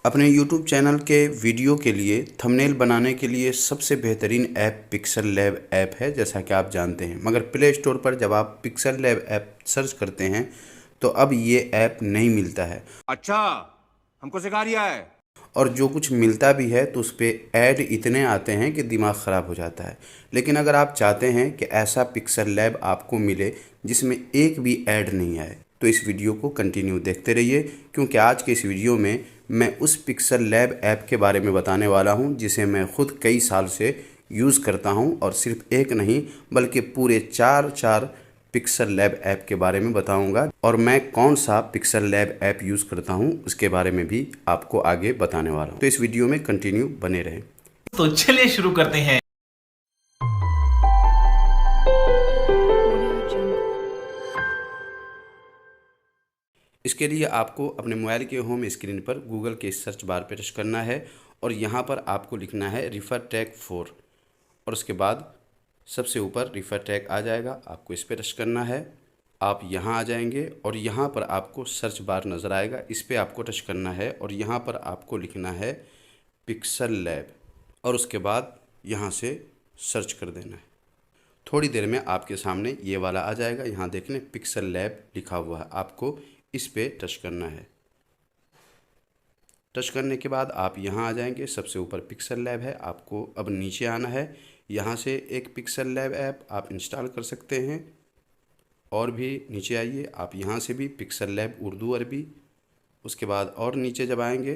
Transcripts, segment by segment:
अपने YouTube channel के video के लिए थंबनेल बनाने के लिए सबसे बेहतरीन ऐप पिक्सल लैब ऐप है, जैसा कि आप जानते हैं। मगर प्ले स्टोर पर जब आप पिक्सल लैब ऐप सर्च करते हैं तो अब ये ऐप नहीं मिलता है। अच्छा, हमको सिखा रिया है। और जो कुछ मिलता भी है तो उस पर ऐड इतने आते हैं कि दिमाग ख़राब हो जाता है। लेकिन अगर आप चाहते हैं कि ऐसा पिक्सल लैब आपको मिले जिसमें एक भी ऐड नहीं आए, तो इस वीडियो को कंटिन्यू देखते रहिए, क्योंकि आज के इस वीडियो में मैं उस पिक्सल लैब ऐप के बारे में बताने वाला हूं जिसे मैं ख़ुद कई साल से यूज़ करता हूं, और सिर्फ एक नहीं बल्कि पूरे चार चार पिक्सल लैब ऐप के बारे में बताऊंगा। और मैं कौन सा पिक्सल लैब ऐप यूज़ करता हूं उसके बारे में भी आपको आगे बताने वाला हूं, तो इस वीडियो में कंटिन्यू बने रहें। तो चलिए शुरू करते हैं। इसके लिए आपको अपने मोबाइल के होम स्क्रीन पर गूगल के सर्च बार पर टच करना है और यहाँ पर आपको लिखना है रिफ़र टैग 4, और उसके बाद सबसे ऊपर रिफ़र टैग आ जाएगा, आपको इस पर टच करना है। आप यहाँ आ जाएंगे और यहाँ पर आपको सर्च बार नज़र आएगा, इस पर आपको टच करना है और यहाँ पर आपको लिखना है पिक्सल लैब, और उसके बाद यहाँ से सर्च कर देना है। थोड़ी देर में आपके सामने ये वाला आ जाएगा, यहाँ देख लें पिक्सल लैब लिखा हुआ है, आपको इस पे टच करना है। टच करने के बाद आप यहाँ आ जाएंगे, सबसे ऊपर पिक्सल लैब है, आपको अब नीचे आना है। यहाँ से एक पिक्सल लैब ऐप आप इंस्टॉल कर सकते हैं, और भी नीचे आइए, आप यहाँ से भी पिक्सल लैब उर्दू अरबी, उसके बाद और नीचे जब आएंगे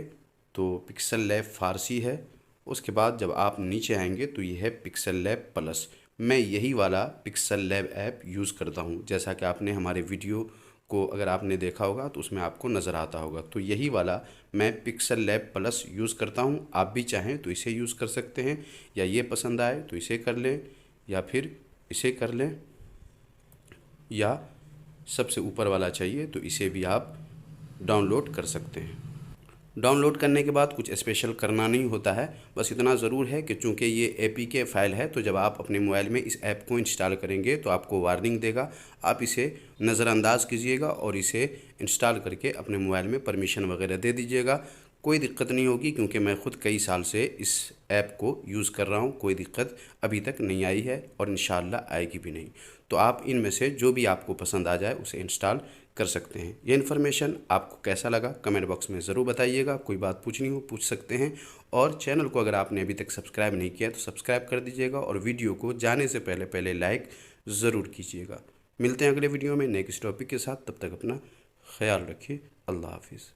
तो पिक्सल लैब फ़ारसी है। उसके बाद जब आप नीचे आएंगे तो ये है पिक्सल लैब प्लस। मैं यही वाला पिक्सल लैब ऐप यूज़ करता हूँ, जैसा कि आपने हमारे वीडियो को अगर आपने देखा होगा तो उसमें आपको नज़र आता होगा। तो यही वाला मैं पिक्सल लैब प्लस यूज़ करता हूँ। आप भी चाहें तो इसे यूज़ कर सकते हैं, या ये पसंद आए तो इसे कर लें, या फिर इसे कर लें, या सबसे ऊपर वाला चाहिए तो इसे भी आप डाउनलोड कर सकते हैं। डाउनलोड करने के बाद कुछ स्पेशल करना नहीं होता है, बस इतना ज़रूर है कि चूंकि ये एपीके फ़ाइल है तो जब आप अपने मोबाइल में इस ऐप को इंस्टॉल करेंगे तो आपको वार्निंग देगा, आप इसे नज़रअंदाज कीजिएगा और इसे इंस्टॉल करके अपने मोबाइल में परमिशन वगैरह दे दीजिएगा। कोई दिक्कत नहीं होगी, क्योंकि मैं ख़ुद कई साल से इस ऐप को यूज़ कर रहा हूँ, कोई दिक्कत अभी तक नहीं आई है और इंशाल्लाह आएगी भी नहीं। तो आप इनमें से जो भी आपको पसंद आ जाए उसे इंस्टॉल कर सकते हैं। ये इन्फॉर्मेशन आपको कैसा लगा कमेंट बॉक्स में ज़रूर बताइएगा। कोई बात पूछनी हो पूछ सकते हैं, और चैनल को अगर आपने अभी तक सब्सक्राइब नहीं किया तो सब्सक्राइब कर दीजिएगा, और वीडियो को जाने से पहले पहले लाइक ज़रूर कीजिएगा। मिलते हैं अगले वीडियो में नेक्स्ट टॉपिक के साथ, तब तक अपना ख्याल रखिए। अल्लाह हाफिज़।